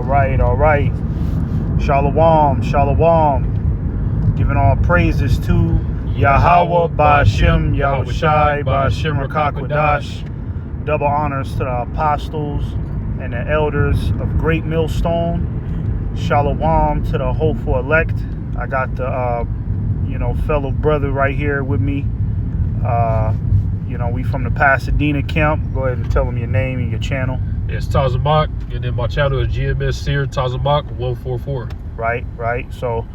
All right. Shalom, shalom. Giving all praises to Yahweh, Ba'ashem, Yahushai, Ba'ashem, Rakakwadash. Double honors to the apostles and the elders of Great Millstone. Shalom to the hopeful elect. I got the, fellow brother right here with me. We from the Pasadena camp. Go ahead and tell them your name and your channel. It's Tazamak, and then my channel is GMS Seer Tazamak 144. Right. So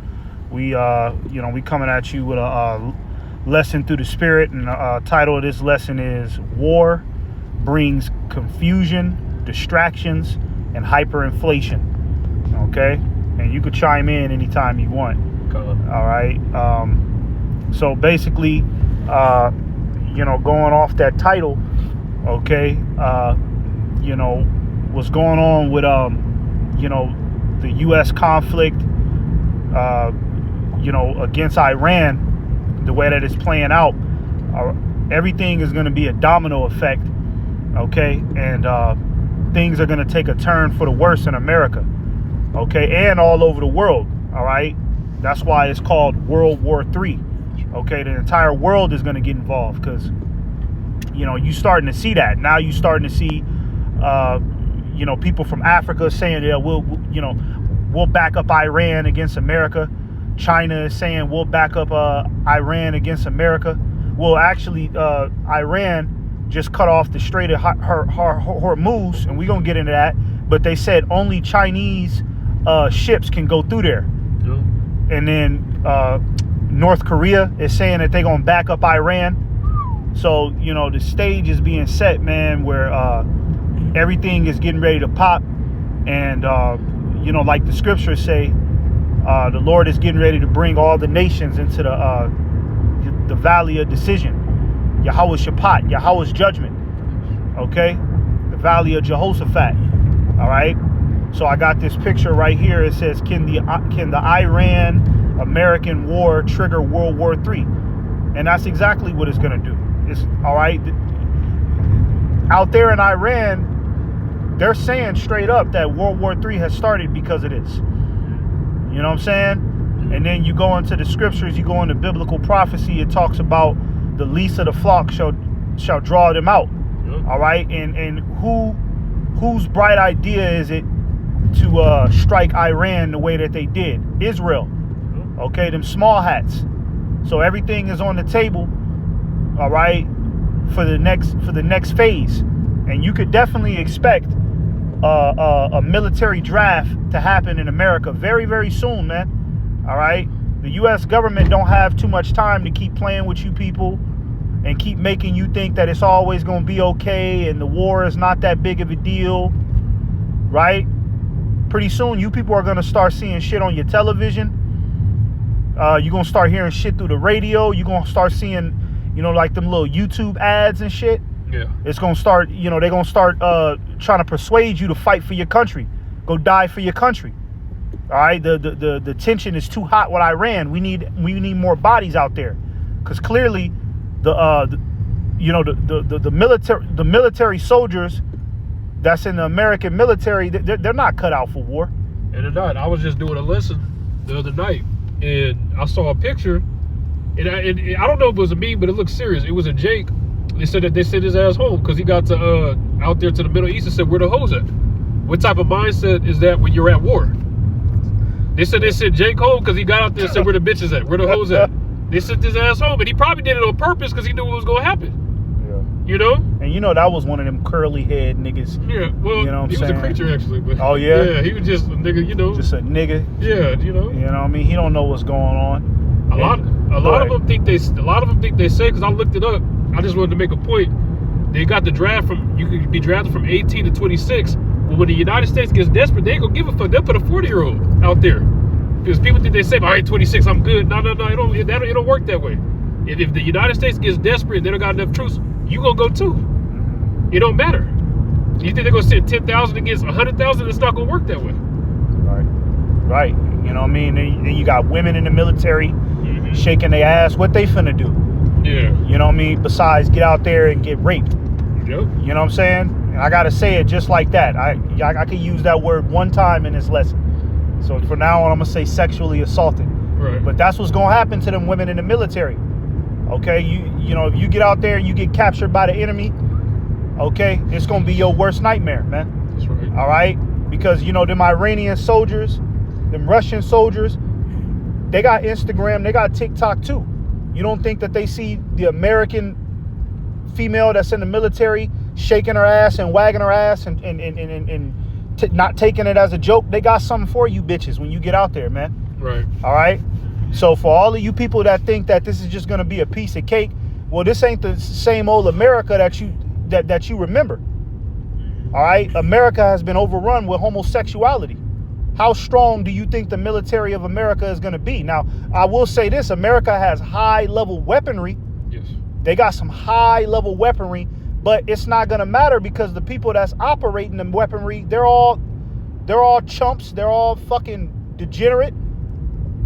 we coming at you with a lesson through the spirit, and the title of this lesson is War Brings Confusion, Distractions, and Hyperinflation. Okay, and you could chime in anytime you want. All right. So basically, going off that title, okay, what's going on with the U.S. conflict, against Iran, the way that it's playing out, everything is going to be a domino effect, okay, and things are going to take a turn for the worse in America, okay, and all over the world. All right, that's why it's called World War III. Okay, the entire world is going to get involved because you starting to see that now. You starting to see people from Africa saying, yeah, we'll back up Iran against America. China is saying we'll back up Iran against America. Well, actually, Iran just cut off the Strait of Hormuz, and we're gonna get into that. But they said only Chinese ships can go through there. Yep. And then North Korea is saying that they're gonna back up Iran. So the stage is being set, man, where everything is getting ready to pop, and like the scriptures say, the Lord is getting ready to bring all the nations into the valley of decision, Yahweh's Shabbat, Yahweh's judgment. Okay, the valley of Jehoshaphat. All right. So I got this picture right here. It says, "Can the Iran-American war trigger World War III?" And that's exactly what it's going to do. It's all right. Out there in Iran, they're saying straight up that World War III has started because of this. You know what I'm saying? And then you go into the scriptures, you go into biblical prophecy, it talks about the least of the flock shall draw them out. Yep. All right. And whose bright idea is it to strike Iran the way that they did? Israel. Yep. Okay, them small hats. So everything is on the table, all right, for the next phase. And you could definitely expect a military draft to happen in America very, very soon, man. All right. The U.S. government don't have too much time to keep playing with you people and keep making you think that it's always going to be okay and the war is not that big of a deal, right? Pretty soon, you people are going to start seeing shit on your television. You're going to start hearing shit through the radio. You're going to start seeing, like them little YouTube ads and shit. Yeah. It's going to start, they're going to start trying to persuade you to fight for your country. Go die for your country. All right. The tension is too hot with Iran. We need more bodies out there. Because clearly the military soldiers that's in the American military, they're not cut out for war. And they're not. I was just doing a lesson the other night, and I saw a picture, and I don't know if it was a meme, but it looked serious. It was a Jake. They said that they sent his ass home because he got to out there to the Middle East and said, "Where the hoes at?" What type of mindset is that when you're at war? They said Jake home because he got out there and said, "Where the bitches at? Where the hoes at?" They sent his ass home, and he probably did it on purpose because he knew what was going to happen. Yeah. And that was one of them curly head niggas. Yeah, well, he was a creature actually. But oh yeah? Yeah, he was just a nigga, Just a nigga. Yeah, You know what I mean? He don't know what's going on. A lot of them think they say, because I looked it up. I just wanted to make a point. They got the draft you could be drafted from 18 to 26. But when the United States gets desperate, they ain't gonna give a fuck. They'll put a 40-year-old out there. Because people think they say, "I ain't 26, I'm good." No, it don't work that way. If the United States gets desperate and they don't got enough troops, you gonna go too. It don't matter. You think they're gonna send 10,000 against 100,000? It's not gonna work that way. Right. You know what I mean? Then you got women in the military shaking their ass. What they finna do? Yeah. You know what I mean? Besides get out there and get raped. Yep. You know what I'm saying? And I gotta say it just like that. I could use that word one time in this lesson. So from now on, I'm gonna say sexually assaulted. Right. But that's what's gonna happen to them women in the military. Okay, you know, if you get out there and you get captured by the enemy, okay, it's gonna be your worst nightmare, man. That's right. All right, because you know them Iranian soldiers, them Russian soldiers, they got Instagram, they got TikTok too. You don't think that they see the American female that's in the military shaking her ass and wagging her ass and not taking it as a joke? They got something for you bitches when you get out there, man. Right. All right. So for all of you people that think that this is just going to be a piece of cake, well, this ain't the same old America that you remember. All right. America has been overrun with homosexuality. How strong do you think the military of America is going to be? Now, I will say this. America has high-level weaponry. Yes. They got some high-level weaponry, but it's not going to matter because the people that's operating the weaponry, they're all chumps. They're all fucking degenerate.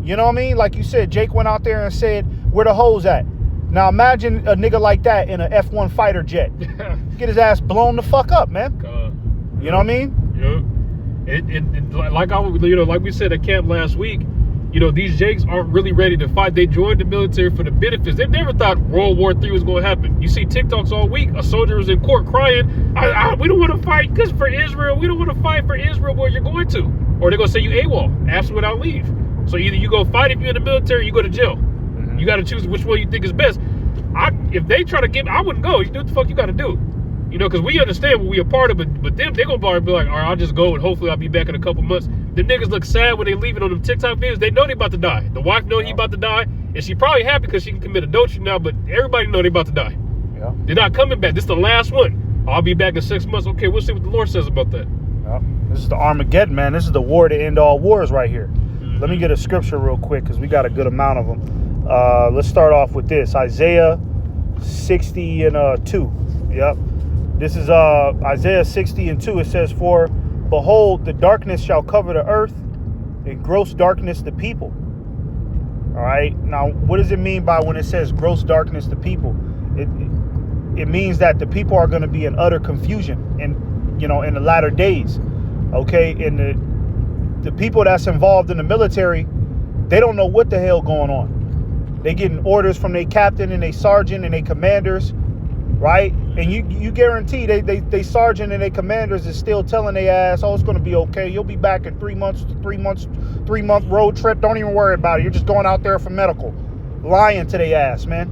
You know what I mean? Like you said, Jake went out there and said, where the hoes at? Now imagine a nigga like that in an F1 fighter jet. Get his ass blown the fuck up, man. You know what I mean? Yeah. And like we said at camp last week, you know, these Jakes aren't really ready to fight. They joined the military for the benefits. They never thought World War III was going to happen. You see TikToks all week. A soldier was in court crying, we don't want to fight because for Israel. We don't want to fight for Israel. Well, you're going to. Or they're going to say you AWOL, absent without leave. So either you go fight if you're in the military, or you go to jail. Mm-hmm. You got to choose which one you think is best. If they try to get me, I wouldn't go. You do what the fuck you got to do. You know, because we understand what we a part of it, but them, they're going to be like, all right, I'll just go and hopefully I'll be back in a couple months. The niggas look sad when they leaving on them TikTok videos. They know they about to die. The wife know he about to die, and she probably happy because she can commit adultery now, but everybody know they about to die. Yeah. They're not coming back. This is the last one. I'll be back in 6 months. Okay, we'll see what the Lord says about that. Yeah. This is the Armageddon, man. This is the war to end all wars right here. Mm-hmm. Let me get a scripture real quick because we got a good amount of them. Let's start off with this. Isaiah 60 and 2. Yep. This is Isaiah 60 and 2. It says, for behold, the darkness shall cover the earth, and gross darkness the people. All right. Now, what does it mean by when it says gross darkness the people? It means that the people are going to be in utter confusion in the latter days. Okay. And the people that's involved in the military, they don't know what the hell going on. They getting orders from their captain and their sergeant and their commanders. Right? And you guarantee they sergeant and they commanders is still telling their ass, oh, it's going to be okay. You'll be back in 3 months, 3-month road trip. Don't even worry about it. You're just going out there for medical. Lying to their ass, man.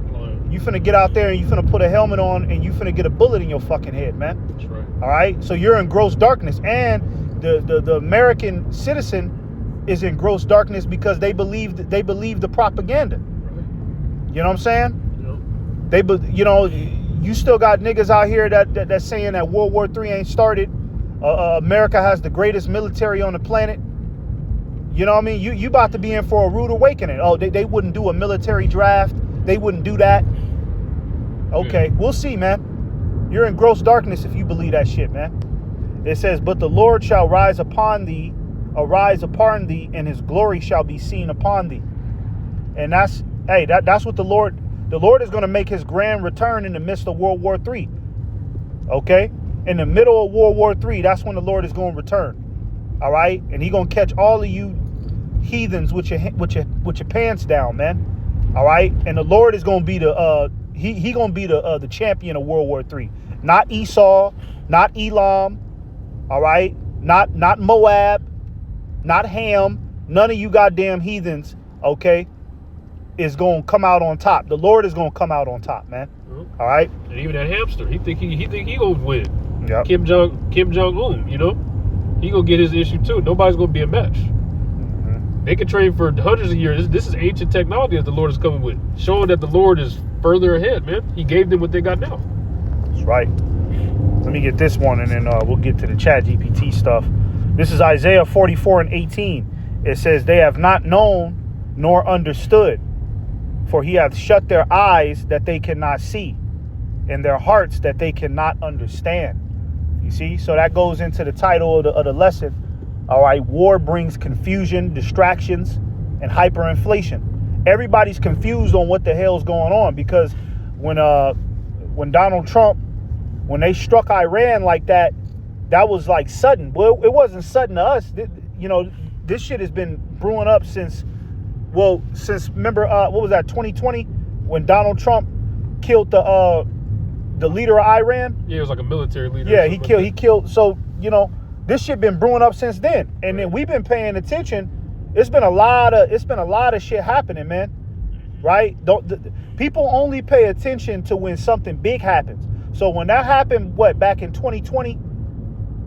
You finna get out there and you finna put a helmet on and you finna get a bullet in your fucking head, man. That's right. All right? So you're in gross darkness. And the American citizen is in gross darkness because they believe the propaganda. Right. You know what I'm saying? Yep. You still got niggas out here that's saying that World War III ain't started. America has the greatest military on the planet. You know what I mean? You about to be in for a rude awakening. Oh, they wouldn't do a military draft. They wouldn't do that. Okay, yeah. We'll see, man. You're in gross darkness if you believe that shit, man. It says, but the Lord shall arise upon thee, and his glory shall be seen upon thee. And that's what the Lord is going to make his grand return in the midst of World War III. Okay? In the middle of World War III, that's when the Lord is going to return. All right? And he going to catch all of you heathens with your pants down, man. All right? And the Lord is going to be he going to be the champion of World War III. Not Esau, not Elam. All right? Not Moab, not Ham. None of you goddamn heathens, okay, is going to come out on top. The Lord is going to come out on top, man. All right? And even that hamster, he think he going to win. Yep. Kim Jong-un, you know? He going to get his issue too. Nobody's going to be a match. Mm-hmm. They could train for hundreds of years. This is ancient technology that the Lord is coming with. Showing that the Lord is further ahead, man. He gave them what they got now. That's right. Let me get this one and then we'll get to the Chat GPT stuff. This is Isaiah 44 and 18. It says, they have not known nor understood, for he hath shut their eyes that they cannot see, and their hearts that they cannot understand. You see? So that goes into the title of the lesson. All right. War brings confusion, distractions, and hyperinflation. Everybody's confused on what the hell's going on because when Donald Trump, when they struck Iran like that, that was like sudden. Well, it wasn't sudden to us. You know, this shit has been brewing up since remember, what was that, 2020, when Donald Trump killed the leader of Iran? Yeah, it was like a military leader. Yeah, he killed. So, you know, this shit been brewing up since then. And then we've been paying attention. It's been a lot of shit happening, man. Right? People only pay attention to when something big happens. So when that happened, back in 2020,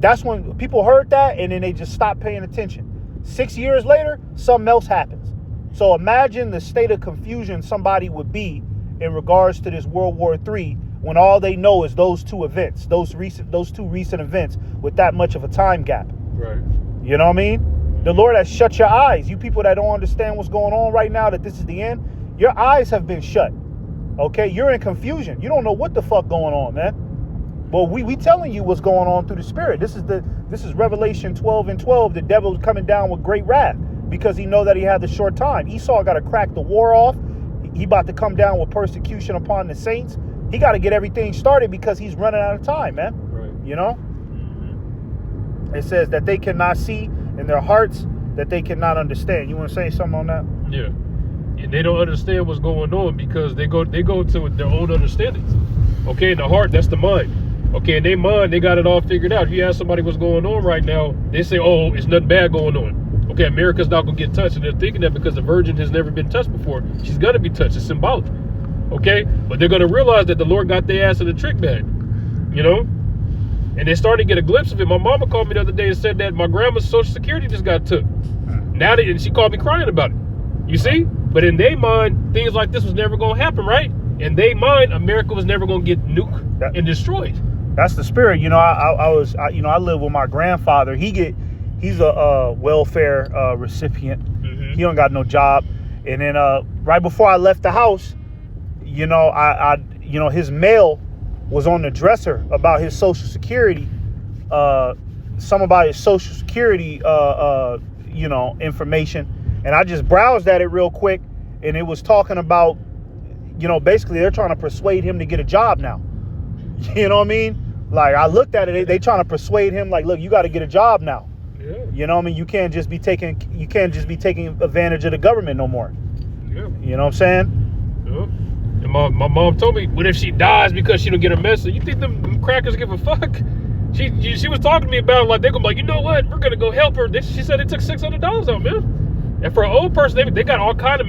that's when people heard that and then they just stopped paying attention. 6 years later, something else happens. So imagine the state of confusion somebody would be in regards to this World War III when all they know is those two events, those two recent events with that much of a time gap. Right. You know what I mean? The Lord has shut your eyes. You people that don't understand what's going on right now, that this is the end, your eyes have been shut. Okay? You're in confusion. You don't know what the fuck going on, man. Well, we telling you what's going on through the Spirit. This is Revelation 12:12. The devil coming down with great wrath because he know that he had the short time. Esau got to crack the war off. He about to come down with persecution upon the saints. He got to get everything started because he's running out of time, man. Right. You know? It says that they cannot see in their hearts, that they cannot understand. You want to say something on that? Yeah. And they don't understand what's going on because they go to their own understandings. Okay, in the heart, that's the mind. Okay, in their mind, they got it all figured out. If you ask somebody what's going on right now, they say, oh, it's nothing bad going on. Okay, America's not going to get touched. And they're thinking that because the virgin has never been touched before, she's going to be touched. It's symbolic. Okay, but they're going to realize that the Lord got their ass in a trick bag. You know? And they're starting to get a glimpse of it. My mama called me the other day and said that my grandma's Social Security just got took. And she called me crying about it. You see? But in their mind, things like this was never going to happen, right? In their mind, America was never going to get nuked and destroyed. That's the Spirit. You know, I live with my grandfather. He's a welfare recipient. Mm-hmm. He don't got no job. And then right before I left the house, you know, his mail was on the dresser about his Social Security, some about his Social Security, you know, information. And I just browsed at it real quick, and it was talking about, you know, basically they're trying to persuade him to get a job now. You know what I mean? Like, I looked at it, they trying to persuade him, like, look, you got to get a job now. Yeah. You know what I mean? You can't just be taking advantage of the government no more. Yeah. You know what I'm saying? Yeah. And my mom told me, what if she dies because she don't get her message? You think them crackers give a fuck? She was talking to me about it, like, they're gonna be like, you know what? We're gonna go help her. She said it took $600 out, man. And for an old person, they got all kind of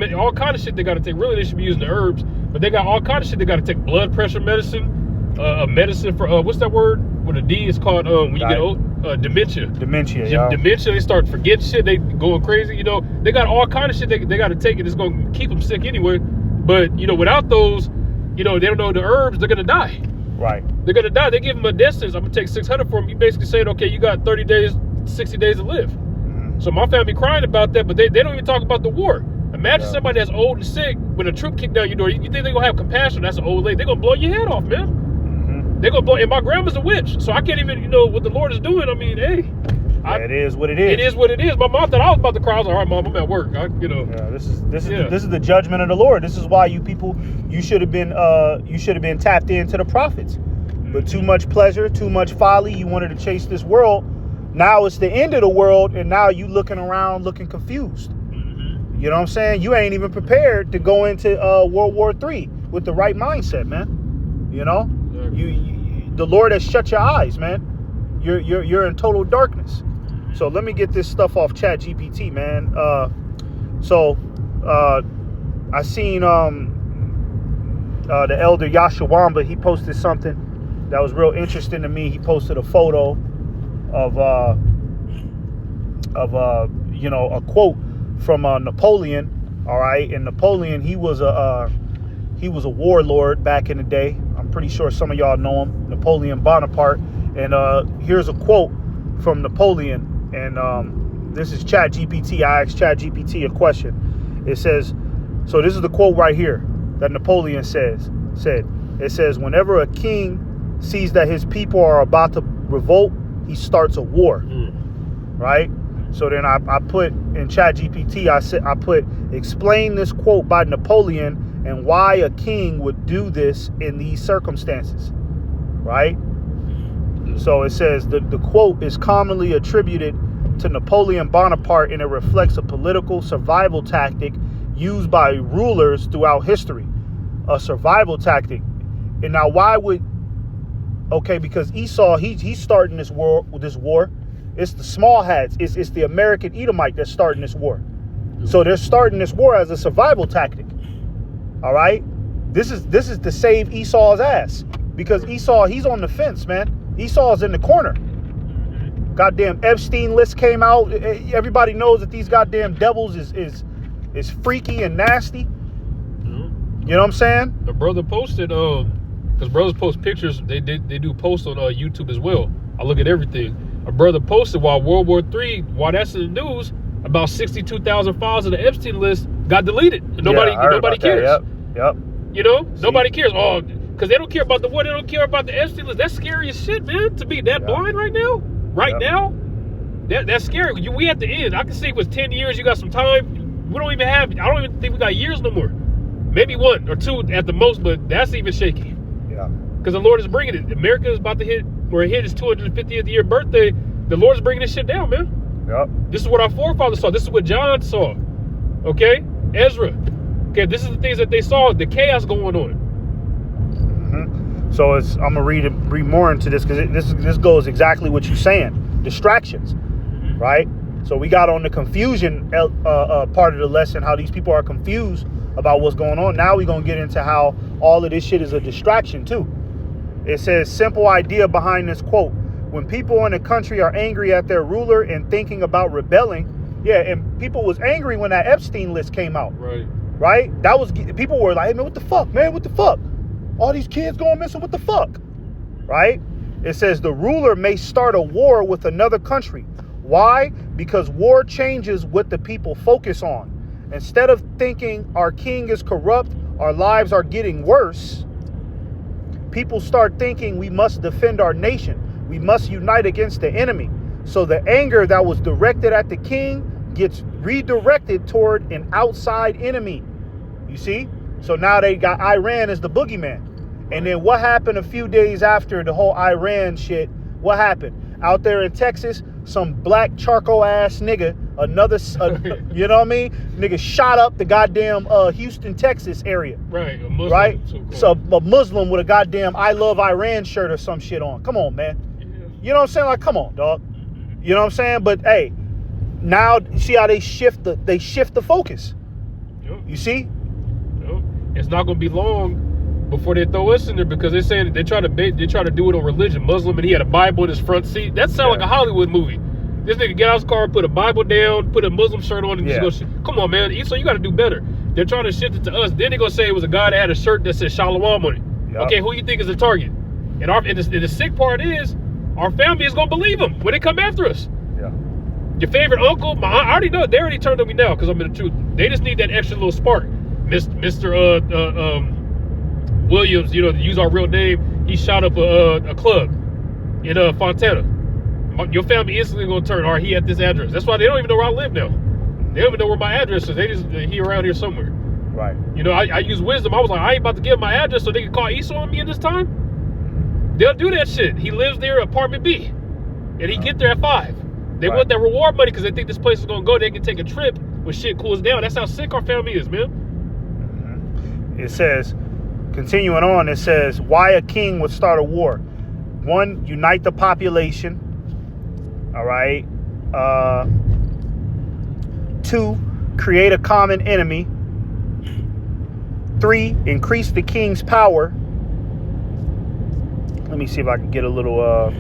shit they got to take. Really, they should be using the herbs, but they got all kind of shit they got to take. Blood pressure medicine, medicine for what's that word with a D? It's called when you get old, dementia. Dementia, yeah. Dementia. They start forgetting shit. They going crazy. You know, they got all kind of shit they got to take, and it's gonna keep them sick anyway. But you know, without those, you know, they don't know the herbs. They're gonna die. Right. They're gonna die. They give them a distance. I'm gonna take 600 for them. You basically saying, okay, you got 30 days, 60 days to live. So my family crying about that, but they don't even talk about the war. Imagine somebody that's old and sick when a troop kicked down your door. You think they're gonna have compassion? That's an old lady. They're gonna blow your head off, man. Mm-hmm. They're gonna blow. And my grandma's a witch, so I can't even, you know, what the Lord is doing. I mean, hey, it is what it is. It is what it is. My mom thought I was about to cry. I was like, all right, mom, I'm at work. Yeah, this is the judgment of the Lord. This is why you people, you should have been tapped into the prophets. But too much pleasure, too much folly. You wanted to chase this world. Now it's the end of the world, and now you looking around looking confused. Mm-hmm. You know what I'm saying? You ain't even prepared to go into World War III with the right mindset, man. You know, you the Lord has shut your eyes, man. You're in total darkness. So let me get this stuff off ChatGPT, man. I seen the elder Yashawamba. He posted something that was real interesting to me. He posted a photo of you know, a quote from Napoleon. All right, and Napoleon, he was a warlord back in the day. I'm pretty sure some of y'all know him, Napoleon Bonaparte. And here's a quote from Napoleon, and this is ChatGPT. I asked ChatGPT a question. It says, so this is the quote right here that Napoleon said. It says, whenever a king sees that his people are about to revolt, he starts a war. Right? So then I put in ChatGPT, I put, explain this quote by Napoleon and why a king would do this in these circumstances. Right? So it says the quote is commonly attributed to Napoleon Bonaparte, and it reflects a political survival tactic used by rulers throughout history. A survival tactic. And now why would, okay, because Esau, he's starting this war. It's the small hats. It's the American Edomite that's starting this war. So they're starting this war as a survival tactic. All right. This is to save Esau's ass, because Esau, he's on the fence, man. Esau's in the corner. Goddamn Epstein list came out. Everybody knows that these goddamn devils is freaky and nasty. You know what I'm saying? The brother posted, because brothers post pictures, they do post on YouTube as well. I look at everything. A brother posted while World War III, while that's in the news, about 62,000 files of the Epstein list got deleted. And nobody cares. Yep. You know, nobody cares. Oh, because they don't care about the war. They don't care about the Epstein list. That's scary as shit, man. To be that blind right now, now, that's scary. We at the end. I can see with 10 years, you got some time. We don't even have. I don't even think we got years no more. Maybe 1 or 2 at the most, but that's even shaky. Yeah. Because the Lord is bringing it. America is about to hit his 250th year birthday. The Lord is bringing this shit down, man. Yep. This is what our forefathers saw. This is what John saw. Okay? Ezra. Okay, this is the things that they saw, the chaos going on. So I'm gonna read more into this, because this goes exactly what you're saying. Distractions, right? So we got on the confusion part of the lesson, how these people are confused about what's going on. Now we're gonna get into how all of this shit is a distraction too. It says, simple idea behind this quote: when people in a country are angry at their ruler and thinking about rebelling, and people was angry when that Epstein list came out. Right? That was, people were like, hey man, what the fuck, man? What the fuck? All these kids going missing, what the fuck? Right? It says the ruler may start a war with another country. Why? Because war changes what the people focus on. Instead of thinking our king is corrupt, our lives are getting worse, people start thinking we must defend our nation. We must unite against the enemy. So the anger that was directed at the king gets redirected toward an outside enemy. You see? So now they got Iran as the boogeyman. And then what happened a few days after the whole Iran shit? What happened? Out there in Texas, some black charcoal ass nigga, you know what I mean? Nigga shot up the goddamn Houston, Texas area. Right. A Muslim, right? So a Muslim with a goddamn I love Iran shirt or some shit on. Come on, man. Yeah. You know what I'm saying? Like, come on, dog. You know what I'm saying? But hey, now see how they shift the focus. Yep. You see? Yep. It's not gonna be long before they throw us in there, because they're saying they try to do it on religion. Muslim, and he had a Bible in his front seat. That sounds like a Hollywood movie. This nigga get out his car, put a Bible down, put a Muslim shirt on, and just go. Come on, man. So you got to do better. They're trying to shift it to us. Then they're gonna say it was a guy that had a shirt that said Shalom on it. Yep. Okay, who you think is the target? And the sick part is, our family is gonna believe them when they come after us. Yeah. Your favorite uncle, I already know. They already turned on me now because I'm in the truth. They just need that extra little spark. Mr. Williams, you know, to use our real name, he shot up a club in Fontana. Your family instantly gonna turn, all right, he at this address. That's why they don't even know where I live now. They don't even know where my address is. They just, he around here somewhere. Right. You know, I use wisdom. I was like, I ain't about to give my address so they can call Esau on me in this time. They'll do that shit. He lives there, apartment B, and he get there at 5. They want that reward money because they think this place is gonna go. They can take a trip when shit cools down. That's how sick our family is, man. It says, continuing on, it says, why a king would start a war. 1, unite the population. All right. 2, create a common enemy. 3, increase the king's power. Let me see if I can get a little,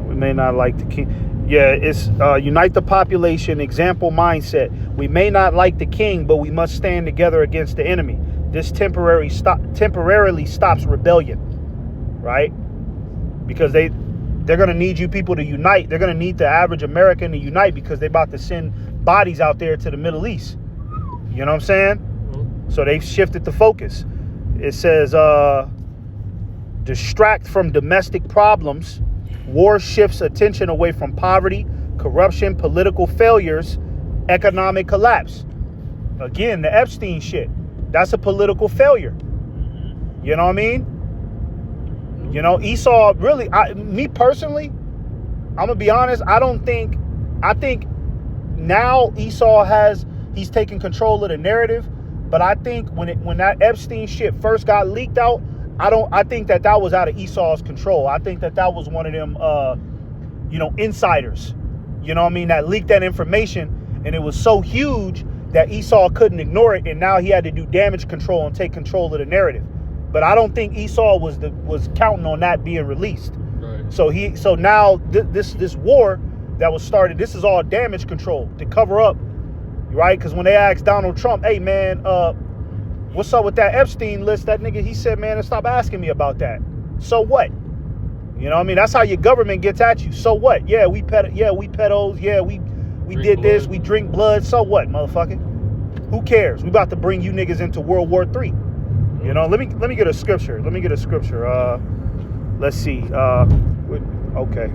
we may not like the king. Yeah, it's unite the population, example mindset. We may not like the king, but we must stand together against the enemy. This temporarily stops rebellion, right? Because they're going to need you people to unite. They're going to need the average American to unite because they're about to send bodies out there to the Middle East. You know what I'm saying? So they've shifted the focus. It says, distract from domestic problems. War shifts attention away from poverty, corruption, political failures, economic collapse. Again, the Epstein shit. That's a political failure. You know what I mean? You know, Esau really, me personally, I'm gonna be honest. I think now Esau he's taking control of the narrative, but I think when that Epstein shit first got leaked out, I think that was out of Esau's control. I think that was one of them, insiders, you know what I mean, that leaked that information, and it was so huge that Esau couldn't ignore it, and now he had to do damage control and take control of the narrative. But I don't think Esau was counting on that being released. Right. So now this war that was started, this is all damage control to cover up, right? Because when they asked Donald Trump, hey man, what's up with that Epstein list? That nigga, he said, man, stop asking me about that. So what? You know what I mean? That's how your government gets at you. So what? Yeah, we pedos. Yeah, we did blood. this. We drink blood. So what, motherfucker? Who cares? We about to bring you niggas into World War III. You know, let me get a scripture. Let's see. Okay.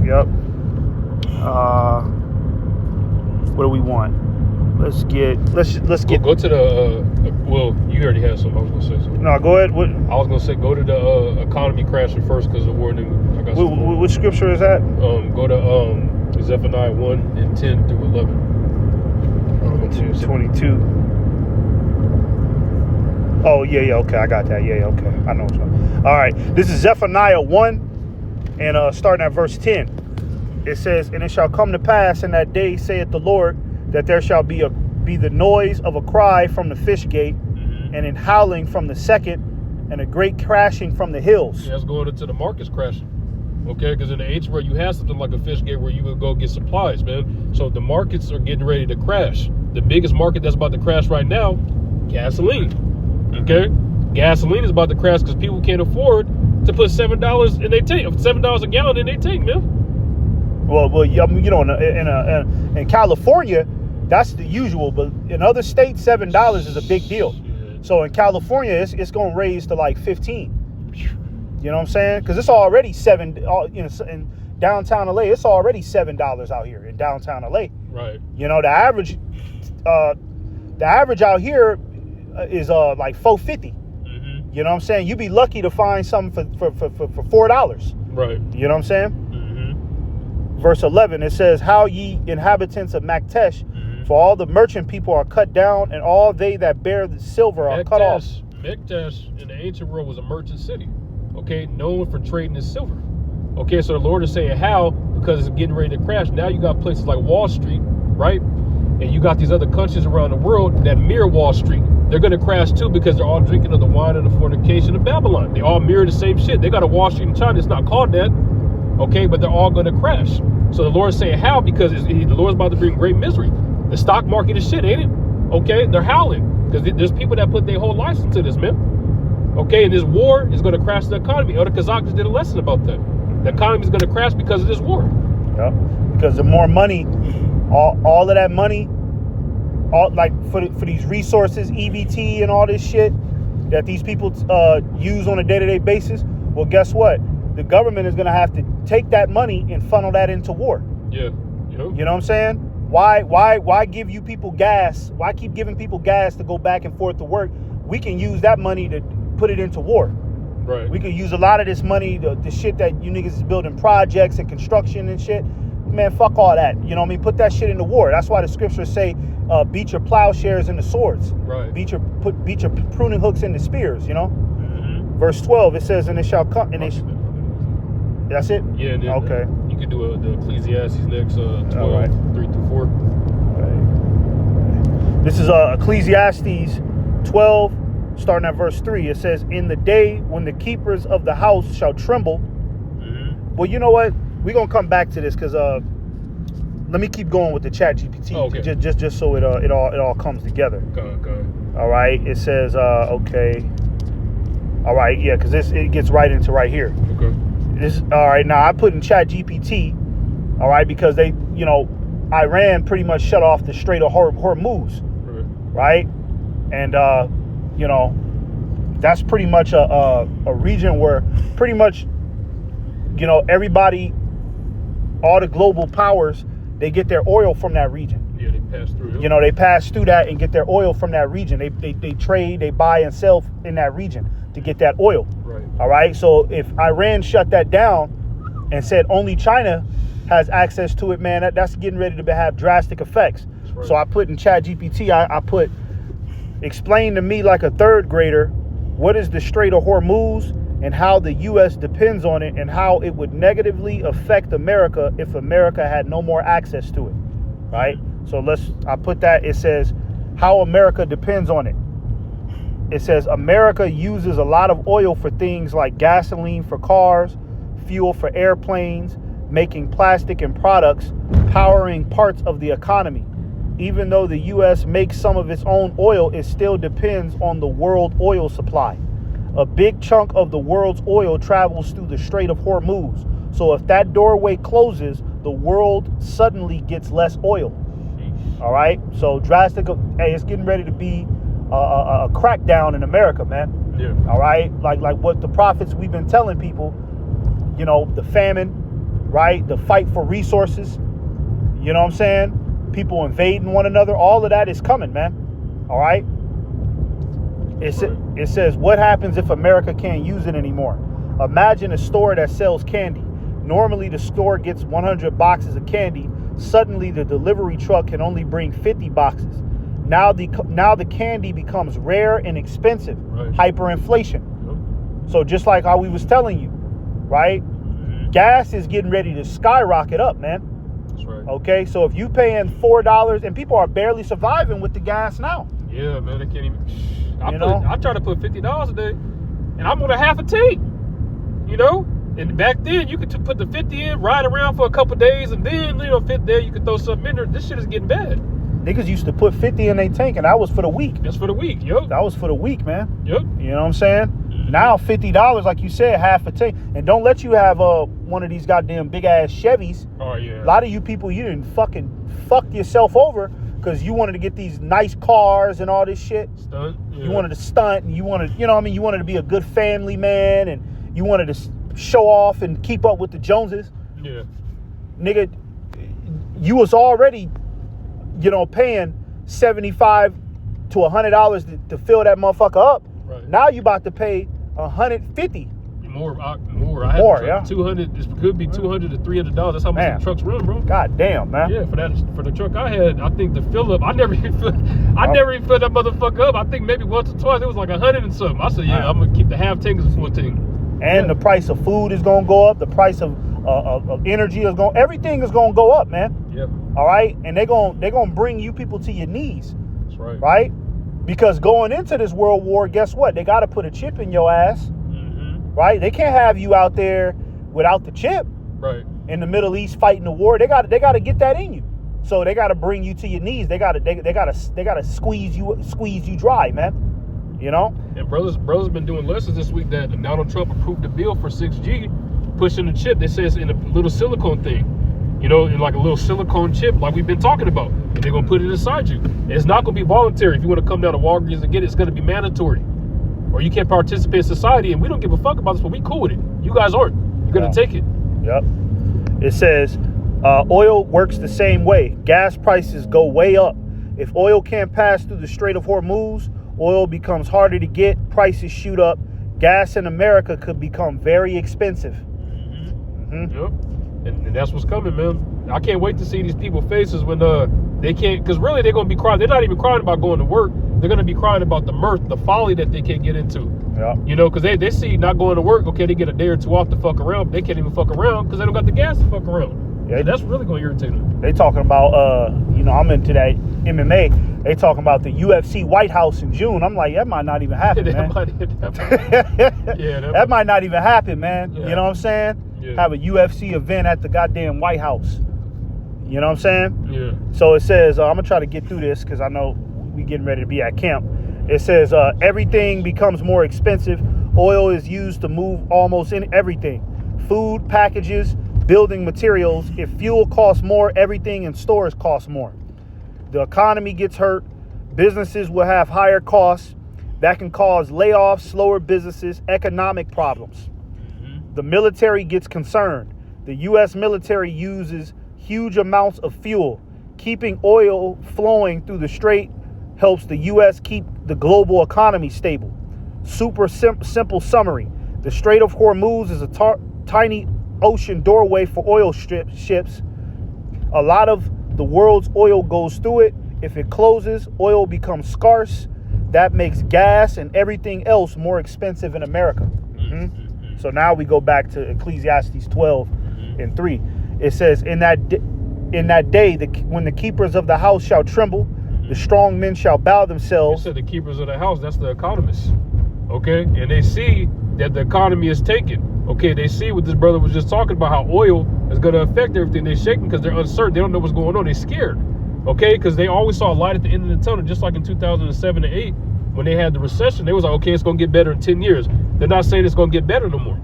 Yep. What do we want? Let's get. Go to the. Well, you already had some. I was gonna say something. No, go ahead. What? I was gonna say go to the economy crashing first because the war. Then I got some. Which scripture is that? Go to Zephaniah 1:10 through 11. 22. Oh yeah. Okay, I got that. Yeah. Okay, I know. All right. This is Zephaniah 1, and starting at verse 10. It says, "And it shall come to pass in that day, saith the Lord, that there shall be the noise of a cry from the fish gate, and in howling from the second, and a great crashing from the hills." Yeah, that's going into the markets crashing. Okay, because in the ancient world, you had something like a fish gate where you would go get supplies, man. So the markets are getting ready to crash. The biggest market that's about to crash right now, gasoline. Okay, gasoline is about to crash because people can't afford to put $7 in their tank, $7 a gallon in their tank, man. Well, you know, in California, that's the usual, but in other states, $7 is a big deal. So in California, it's going to raise to like 15. You know what I'm saying? Because it's already in downtown LA. It's already $7 out here in downtown LA. Right. You know, the average out here is like $4.50. Mm-hmm. You know what I'm saying? You'd be lucky to find something for $4. Right. You know what I'm saying? Mm-hmm. Verse 11, it says, "How ye inhabitants of Maktesh, for all the merchant people are cut down, and all they that bear the silver are cut off." Maktesh in the ancient world was a merchant city, okay, known for trading in silver. Okay, so the Lord is saying how, because it's getting ready to crash. Now you got places like Wall Street, right? And you got these other countries around the world that mirror Wall Street. They're going to crash too because they're all drinking of the wine and the fornication of Babylon. They all mirror the same shit. They got a Wall Street in China. It's not called that, okay, but they're all going to crash. So the Lord is saying how, because the Lord's about to bring great misery. The stock market is shit, ain't it? Okay, they're howling because there's people that put their whole lives into this, man. Okay, and this war is going to crash the economy. Elder Kazak just did a lesson about that. The economy is going to crash because of this war. Yeah, because the more money, all of that money, all like for these resources, EBT and all this shit that these people use on a day-to-day basis. Well, guess what? The government is going to have to take that money and funnel that into war. Yeah. You know what I'm saying? Why give you people gas? Why keep giving people gas to go back and forth to work? We can use that money to put it into war. Right. We could use a lot of this money, the shit that you niggas is building projects and construction and shit. Man, fuck all that. You know what I mean? Put that shit into war. That's why the scriptures say, beat your plowshares into swords. Right. Beat your pruning hooks into spears, you know? Mm-hmm. Verse 12, it says, "And it shall come," and that's it? Yeah, and then, okay. You could do the Ecclesiastes next, 12, right. 3 through 4. Right. This is Ecclesiastes 12, starting at verse 3. It says, "In the day when the keepers of the house shall tremble." Mm-hmm. Well, you know what? We're going to come back to this because let me keep going with the chat GPT. Okay. Just so it all comes together. Okay. All right. It says, okay. All right. Yeah, because it gets right into right here. Okay. All right. Now, I put in chat GPT, all right, because they, Iran pretty much shut off the Strait of Hormuz, right? And, that's pretty much a region where pretty much, everybody, all the global powers, they get their oil from that region. Yeah, they pass through. They pass through that and get their oil from that region. They trade, they buy and sell in that region to get that oil. Right. All right. So if Iran shut that down and said only China has access to it, man, that's getting ready to have drastic effects. Right. So I put in ChatGPT, I put, explain to me like a third grader, what is the Strait of Hormuz and how the U.S. depends on it and how it would negatively affect America if America had no more access to it. Right. So I put that, it says how America depends on it. It says America uses a lot of oil for things like gasoline for cars, fuel for airplanes, making plastic and products, powering parts of the economy. Even though the U.S. makes some of its own oil, it still depends on the world oil supply. A big chunk of the world's oil travels through the Strait of Hormuz. So if that doorway closes, the world suddenly gets less oil. All right. So drastic. Hey, it's getting ready to be a crackdown in America, man. Yeah. All right. Like what the prophets we've been telling people, you know, the famine, right? The fight for resources. You know what I'm saying? People invading one another. All of that is coming, man. All right. It says, what happens if America can't use it anymore? Imagine a store that sells candy. Normally the store gets 100 boxes of candy. Suddenly the delivery truck can only bring 50 boxes. Now the candy becomes rare and expensive. Right. Hyperinflation. Yep. So just like how we was telling you, right? Mm-hmm. Gas is getting ready to skyrocket up, man. That's right. Okay, so if you paying $4 and people are barely surviving with the gas now. Yeah, man, they can't even. I try to put $50 a day, and I'm on a half a tank. You know. And back then, you could put the 50 in, ride around for a couple days, and then, you know, fit there, you could throw something in there. This shit is getting bad. Niggas used to put 50 in their tank, and that was for the week. That's for the week, yo. That was for the week, man. Yep. You know what I'm saying? Mm-hmm. Now, $50, like you said, half a tank. And don't let you have one of these goddamn big-ass Chevys. Oh, yeah. A lot of you people, you didn't fucking fuck yourself over because you wanted to get these nice cars and all this shit. Stunt. Yeah. You wanted to stunt, and you wanted, you know what I mean? You wanted to be a good family man, and you wanted to show off and keep up with the Joneses. Yeah. Nigga, you was already, you know, paying $75 to $100 to fill that motherfucker up. Right. Now you about to pay $150. More. I yeah. 200. This could be $200 to $300. That's how much the trucks run, bro. God damn, man. Yeah, for the truck I had, I think the fill up. I never even filled that motherfucker up. I think maybe once or twice. It was like 100 and something. I said, yeah, I'm gonna keep the half tank as a full tank. And the price of food is gonna go up. The price of energy is going. Everything is gonna go up, man. Yeah. All right, and they're gonna bring you people to your knees. That's right. Right? Because going into this world war, guess what? They got to put a chip in your ass. Mm-hmm. Right? They can't have you out there without the chip. Right. In the Middle East fighting the war, they got to get that in you. So they got to bring you to your knees. They got to squeeze you dry, man. You know? And brothers been doing lessons this week that Donald Trump approved the bill for 6G, pushing the chip. They say it's in a little silicone thing. You know, in like a little silicone chip, like we've been talking about. And they're gonna put it inside you. It's not gonna be voluntary. If you want to come down to Walgreens and get it, it's gonna be mandatory. Or you can't participate in society, and we don't give a fuck about this, but we cool with it. You guys aren't. You're gonna take it. Yep. It says oil works the same way. Gas prices go way up. If oil can't pass through the Strait of Hormuz, oil becomes harder to get, prices shoot up. Gas in America could become very expensive. Mm-hmm. Mm-hmm. Yep. And that's what's coming, man. I can't wait to see these people's faces when they can't, because really they're going to be crying. They're not even crying about going to work. They're going to be crying about the mirth, the folly that they can't get into. Yeah. You know, because they see not going to work, okay, they get a day or two off to fuck around, but they can't even fuck around because they don't got the gas to fuck around. Yeah, that's really going to irritate them. They talking about, you know, I'm into that MMA. They talking about the UFC White House in June. I'm like, that might not even happen, man. That might not even happen, man. Yeah. You know what I'm saying? Yeah. Have a UFC event at the goddamn White House. You know what I'm saying? Yeah. So it says, I'm going to try to get through this because I know we getting ready to be at camp. It says, everything becomes more expensive. Oil is used to move almost in everything. Food, packages, building materials. If fuel costs more, everything in stores costs more. The economy gets hurt. Businesses will have higher costs. That can cause layoffs, slower businesses, economic problems. The military gets concerned. The U.S. military uses huge amounts of fuel. Keeping oil flowing through the strait helps the U.S. keep the global economy stable. Super simple summary. The Strait of Hormuz is a tiny ocean doorway for oil ships. A lot of the world's oil goes through it. If it closes, oil becomes scarce. That makes gas and everything else more expensive in America. Mm-hmm. So now we go back to Ecclesiastes 12 and 3. It says, in that day, when the keepers of the house shall tremble, the strong men shall bow themselves. You said the keepers of the house, that's the economists. Okay? And they see that the economy is taken. Okay, they see what this brother was just talking about, how oil is going to affect everything. They're shaking because they're uncertain. They don't know what's going on. They're scared. Okay, because they always saw a light at the end of the tunnel, just like in 2007 and 8 when they had the recession. They was like, okay, it's going to get better in 10 years. They're not saying it's going to get better no more.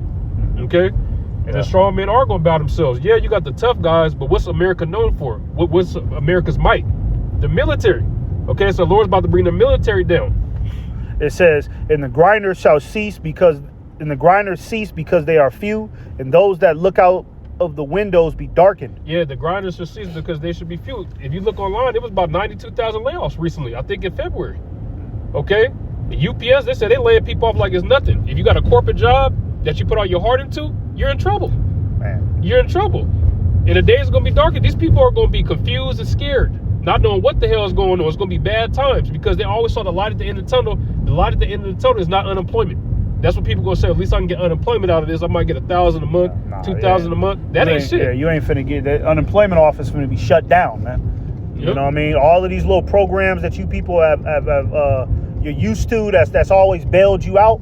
Okay? And the strong men are going to bow themselves. Yeah, you got the tough guys, but what's America known for? What's America's might? The military. Okay, so the Lord's about to bring the military down. It says, and the grinders cease because they are few, and those that look out of the windows be darkened. Yeah, the grinders should cease because they should be few. If you look online, it was about 92,000 layoffs recently, I think in February. Okay? The UPS, they said they laying people off like it's nothing. If you got a corporate job that you put all your heart into, you're in trouble. Man. You're in trouble. And the days are going to be darker. These people are going to be confused and scared, not knowing what the hell is going on. It's going to be bad times because they always saw the light at the end of the tunnel. The light at the end of the tunnel is not unemployment. That's what people gonna say. At least I can get unemployment out of this. I might get 1,000 a month, 2,000 a month. That ain't shit. Yeah, you ain't finna get that unemployment office finna be shut down, man. You know what I mean? All of these little programs that you people have you're used to, that's always bailed you out.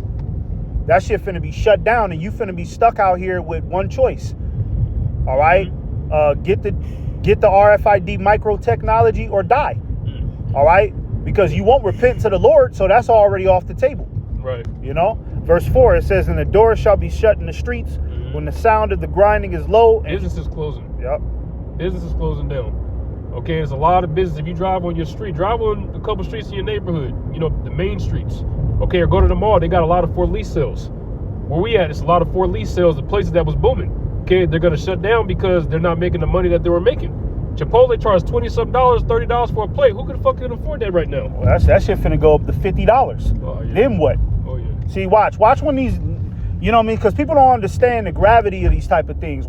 That shit finna be shut down, and you finna be stuck out here with one choice. All right, get the RFID micro technology or die. All right, because you won't repent to the Lord, so that's already off the table. Right. You know. Verse 4, it says, and the doors shall be shut in the streets when the sound of the grinding is low. Business is closing. Yep. Business is closing down. Okay, there's a lot of business. If you drive on your street, drive on a couple streets in your neighborhood, you know, the main streets. Okay, or go to the mall. They got a lot of for lease sales. Where we at, it's a lot of for lease sales, the places that was booming. Okay, they're going to shut down because they're not making the money that they were making. Chipotle charged $20-something, $30 for a plate. Who the fuck can afford that right now? Well, that shit finna go up to $50. Oh, yeah. Then what? Oh, yeah. See, watch when these, you know what I mean? Because people don't understand the gravity of these type of things.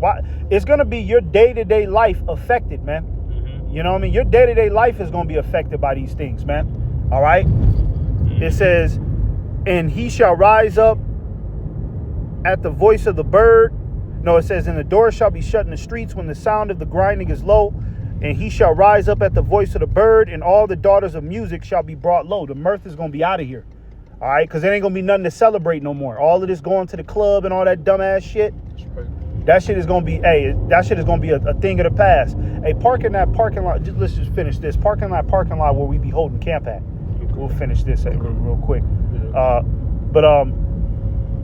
It's going to be your day-to-day life affected, man. Mm-hmm. You know what I mean? Your day-to-day life is going to be affected by these things, man. All right? Mm-hmm. It says, and he shall rise up at the voice of the bird. No, it says, and the door shall be shut in the streets when the sound of the grinding is low. And he shall rise up at the voice of the bird, and all the daughters of music shall be brought low. The mirth is going to be out of here. All right, because there ain't gonna be nothing to celebrate no more. All of this going to the club and all that dumbass shit. That shit is gonna be, that shit is gonna be a thing of the past. Hey, park in that parking lot. Let's just finish this. Park in that parking lot where we be holding camp at. We'll finish this real quick. Yeah.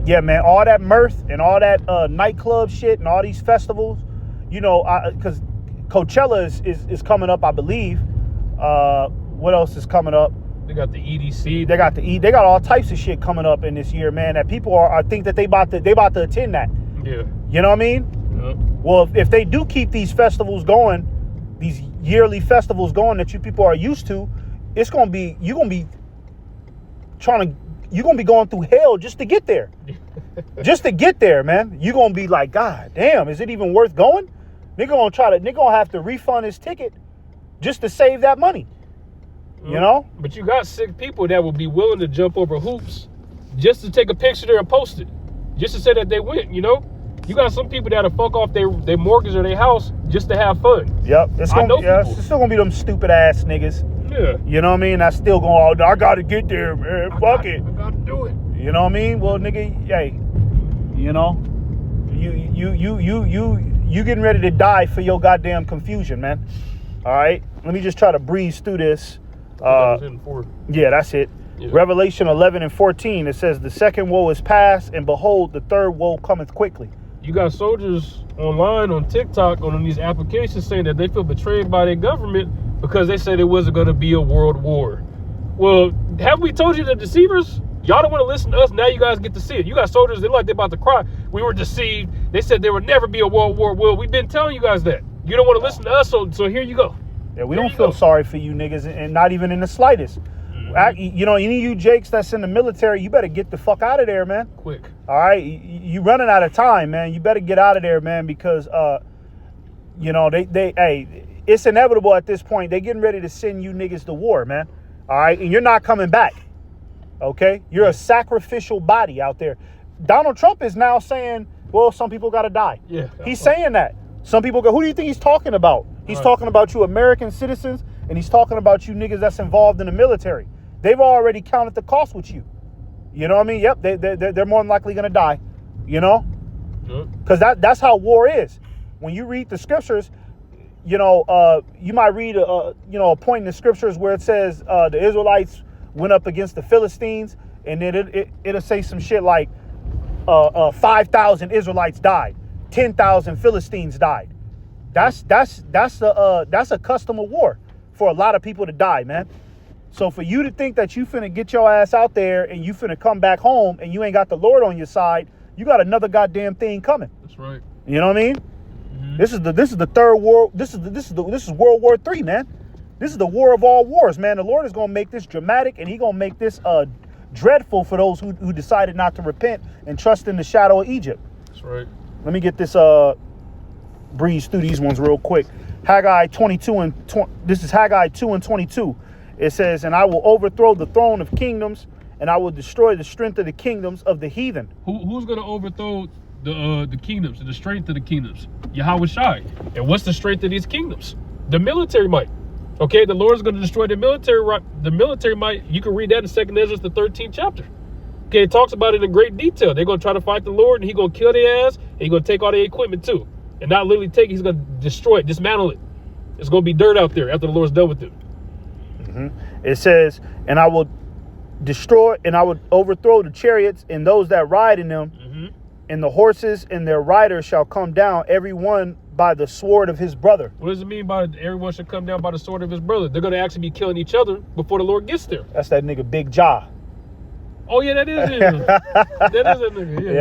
Yeah, man, all that mirth and all that nightclub shit and all these festivals, you know, because Coachella is coming up, I believe. What else is coming up? They got the EDC. They got all types of shit coming up in this year, man. That people are think that they about to attend that. Yeah. You know what I mean? Yeah. Well, if they do keep these festivals going, these yearly festivals going that you people are used to, it's gonna be you're gonna be going through hell just to get there. Just to get there, man. You're gonna be like, God damn, is it even worth going? They're gonna have to refund his ticket just to save that money. You know? But you got sick people that will be willing to jump over hoops just to take a picture there and post it. Just to say that they went, you know? You got some people that'll fuck off their mortgage or their house just to have fun. Yep. It's still gonna be them stupid ass niggas. Yeah. You know what I mean? That's still going, I gotta get there, man. Fuck it. I gotta do it. You know what I mean? Well, nigga, hey, you know, you getting ready to die for your goddamn confusion, man. All right? Let me just try to breeze through this. Yeah, that's it. Yeah. Revelation 11:14, it says, the second woe is past, and behold, the third woe cometh quickly. You got soldiers online on TikTok on these applications saying that they feel betrayed by their government because they said it wasn't going to be a world war. Well, have we told you the deceivers? Y'all don't want to listen to us. Now you guys get to see it. You got soldiers that look like they're about to cry. We were deceived. They said there would never be a world war. Well, we've been telling you guys that. You don't want to listen to us, so here you go. Yeah, we don't feel sorry for you niggas, and not even in the slightest. You know, any of you Jakes that's in the military, you better get the fuck out of there, man. Quick. All right, you running out of time, man. You better get out of there, man, because you know hey, it's inevitable at this point. They getting ready to send you niggas to war, man. All right, and you're not coming back. Okay, you're a sacrificial body out there. Donald Trump is now saying, well, some people got to die. Yeah, he's saying that. Some people go, who do you think he's talking about? He's talking about you American citizens, and he's talking about you niggas that's involved in the military. They've already counted the cost with you. You know what I mean? Yep, they're more than likely going to die, you know? Because that's how war is. When you read the scriptures, you know, you might read, a point in the scriptures where it says the Israelites went up against the Philistines, and then it'll say some shit like 5,000 Israelites died, 10,000 Philistines died. That's a custom of war for a lot of people to die, man. So for you to think that you finna get your ass out there and you finna come back home and you ain't got the Lord on your side, you got another goddamn thing coming. That's right. You know what I mean? Mm-hmm. This is the third war. This is World War III, man. This is the war of all wars, man. The Lord is gonna make this dramatic, and He gonna make this dreadful for those who decided not to repent and trust in the shadow of Egypt. That's right. Let me get this breeze through these ones real quick. Haggai 22 and this is Haggai 2 and 22. It says, and I will overthrow the throne of kingdoms, and I will destroy the strength of the kingdoms of the heathen. Who's going to overthrow the kingdoms and the strength of the kingdoms? Yahweh Shai. And what's the strength of these kingdoms? The military might. Okay, the Lord is going to destroy the military. The military might. You can read that in 2 Ezra, the 13th chapter. Okay, it talks about it in great detail. They're going to try to fight the Lord, and He's going to kill their ass, and He's going to take all their equipment too. And not literally take it, He's going to destroy it, dismantle it. It's going to be dirt out there after the Lord's done with them. It says, and I will destroy, and I would overthrow the chariots and those that ride in them, and the horses and their riders shall come down, every one by the sword of his brother. What does it mean by everyone should come down by the sword of his brother? They're going to actually be killing each other before the Lord gets there. That's that nigga Big Jaw. Oh, yeah, that is him. That is that nigga.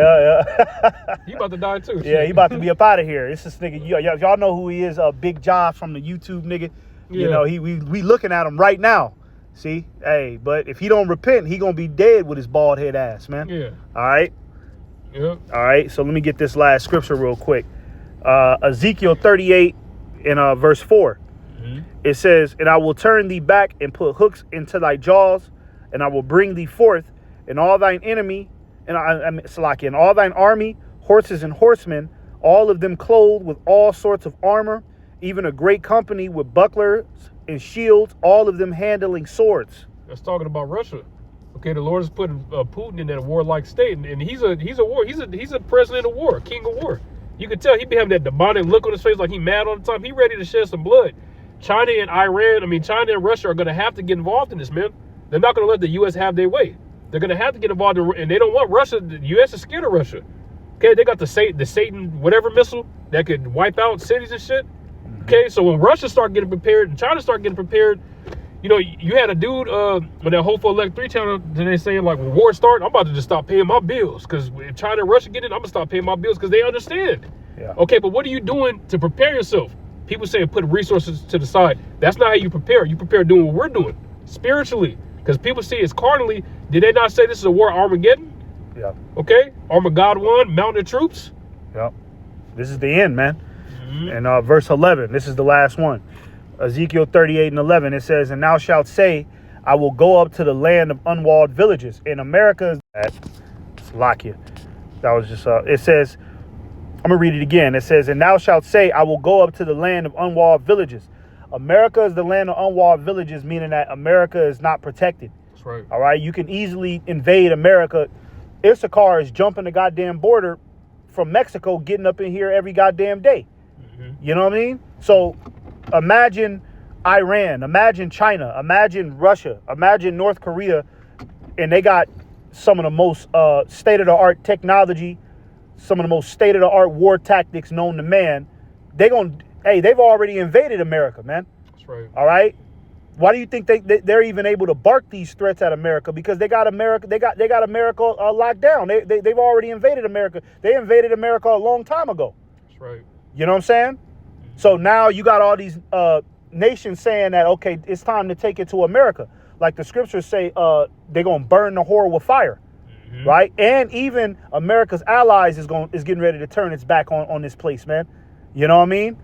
Yeah. He about to die, too. Yeah, he about to be up out of here. It's this nigga. Y'all know who he is, Big Jaw from the YouTube nigga. Yeah. You know, we looking at him right now. See? Hey, but if he don't repent, he going to be dead with his bald head ass, man. Yeah. All right? Yeah. All right, so let me get this last scripture real quick. Ezekiel 38 in verse 4. It says, and I will turn thee back and put hooks into thy jaws, and I will bring thee forth, and all thine enemy, and all thine army, horses and horsemen, all of them clothed with all sorts of armor, even a great company with bucklers and shields, all of them handling swords. That's talking about Russia. Okay, the Lord is putting Putin in that warlike state, and he's a president of war, king of war. You can tell he be having that demonic look on his face, like he mad all the time. He ready to shed some blood. China and Russia are going to have to get involved in this, man. They're not going to let the U.S. have their way. They're going to have to get involved, and they don't want Russia. The U.S. is scared of Russia. Okay, they got the Satan whatever missile that could wipe out cities and shit. Okay, so when Russia start getting prepared and China start getting prepared, you know, you had a dude on that Hopeful Elect 3 channel today saying, like, when war start, I'm about to just stop paying my bills, because if China and Russia get in, I'm going to stop paying my bills, because they understand. Yeah. Okay, but what are you doing to prepare yourself? People saying put resources to the side. That's not how you prepare. You prepare doing what we're doing, spiritually, because people see it's carnally. Did they not say this is a war Armageddon? Yeah. Okay, Armageddon won, mounted troops. Yep. This is the end, man. And verse 11, this is the last one. Ezekiel 38 and 11, it says, and thou shalt say, I will go up to the land of unwalled villages. In America, Slovakia. That was just, it says, I'm going to read it again. It says, and thou shalt say, I will go up to the land of unwalled villages. America is the land of unwalled villages, meaning that America is not protected. That's right. All right. You can easily invade America. Issachar is jumping the goddamn border from Mexico, getting up in here every goddamn day. You know what I mean? So imagine Iran, imagine China, imagine Russia, imagine North Korea, and they got some of the most state-of-the-art technology, some of the most state-of-the-art war tactics known to man. They've already invaded America, man. That's right. All right. Why do you think they're even able to bark these threats at America? Because they got America, they got America locked down. They've already invaded America. They invaded America a long time ago. That's right. You know what I'm saying? So now you got all these nations saying that, okay, it's time to take it to America. like the scriptures say, they're gonna burn the whore with fire, right? And even America's allies is getting ready to turn its back on this place, man. You know what I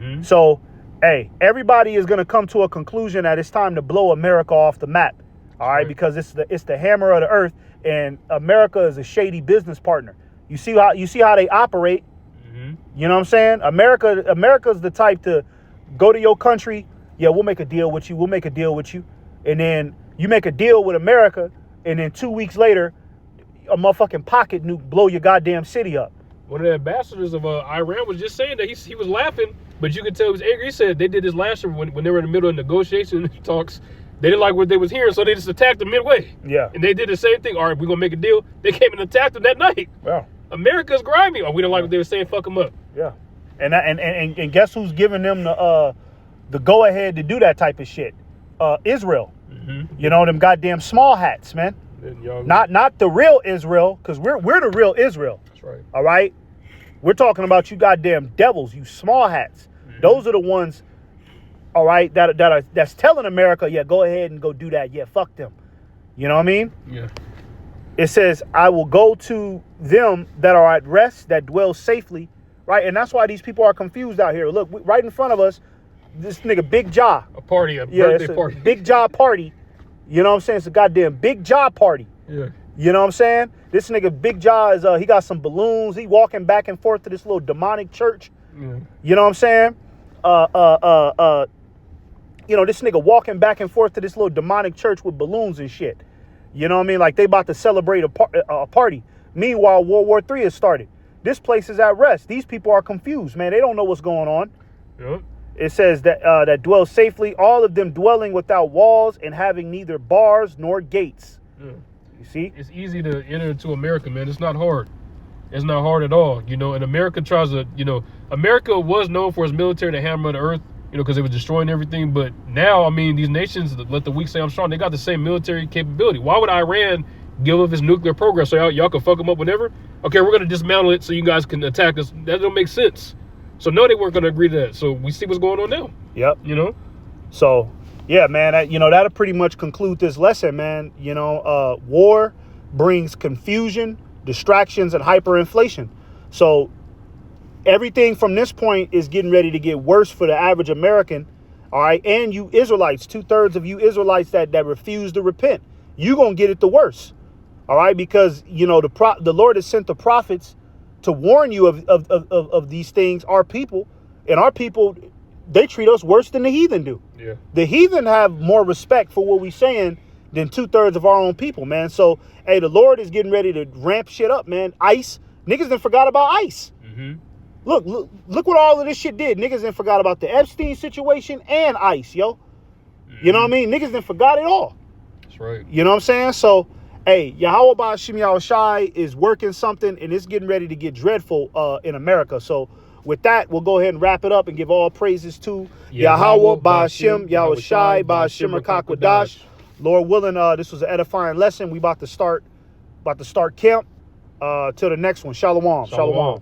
mean? So, hey, everybody is gonna come to a conclusion that it's time to blow America off the map. All right, because it's the hammer of the earth, and America is a shady business partner. You see how they operate. You know what I'm saying? America's the type to go to your country. Yeah, we'll make a deal with you. We'll make a deal with you. And then you make a deal with America, and then 2 weeks later, a motherfucking pocket nuke blow your goddamn city up. One of the ambassadors of Iran was just saying that he was laughing, but you could tell he was angry. He said they did this last year when they were in the middle of negotiation talks. They didn't like what they was hearing, so they just attacked them midway. Yeah. And they did the same thing. All right, we're going to make a deal. They came and attacked them that night. Yeah. America's grimy. Oh, we don't like what they were saying. Fuck them up. Yeah. And guess who's giving them the go-ahead to do that type of shit? Israel. You know, them goddamn small hats, man. Not the real Israel, because we're the real Israel. That's right. All right? We're talking about you goddamn devils, you small hats. Those are the ones... all right, that's telling America, yeah, go ahead and go do that. Yeah, fuck them. You know what I mean? Yeah. It says, I will go to them that are at rest, that dwell safely, right? And that's why these people are confused out here. Look, right in front of us, this nigga Big Jaw. A birthday party. Big Jaw party. You know what I'm saying? It's a goddamn Big Jaw party. Yeah. You know what I'm saying? This nigga Big Jaw is, he got some balloons. He walking back and forth to this little demonic church. Yeah. You know what I'm saying? You know, this nigga walking back and forth to this little demonic church with balloons and shit. You know what I mean? Like they about to celebrate a party. Meanwhile, World War III has started. This place is at rest. These people are confused, man. They don't know what's going on. Yep. It says that that dwell safely, all of them dwelling without walls and having neither bars nor gates. Yeah. You see? It's easy to enter into America, man. It's not hard. It's not hard at all. You know, and America tries to, you know, America was known for its military, the hammer of the earth. You know, because they were destroying everything. But now, I mean, these nations, let the weak say I'm strong, they got the same military capability. Why would Iran give up its nuclear program so y'all can fuck them up whenever? Okay, we're going to dismantle it so you guys can attack us. That don't make sense. So, no, they weren't going to agree to that. So, we see what's going on now. Yep. You know? So, yeah, man, that'll pretty much conclude this lesson, man. You know, war brings confusion, distractions, and hyperinflation. So, everything from this point is getting ready to get worse for the average American, all right? And you Israelites, 2/3 of you Israelites that refuse to repent, you going to get it the worst, all right? Because, you know, the Lord has sent the prophets to warn you of these things, our people. And our people, they treat us worse than the heathen do. Yeah. The heathen have more respect for what we're saying than 2/3 of our own people, man. So, hey, the Lord is getting ready to ramp shit up, man. ICE, niggas done forgot about ICE. Look what all of this shit did. Niggas done forgot about the Epstein situation and ICE, yo. You know what I mean? Niggas done forgot it all. That's right. You know what I'm saying? So, hey, Yahweh Ba'Shem Yahushai is working something, and it's getting ready to get dreadful in America. So, with that, we'll go ahead and wrap it up and give all praises to Yahweh Ba'Shem Yahushai Ba'Shem Rakakwadash. Lord willing, this was an edifying lesson. We about to start camp. Till the next one. Shalom. Shalom.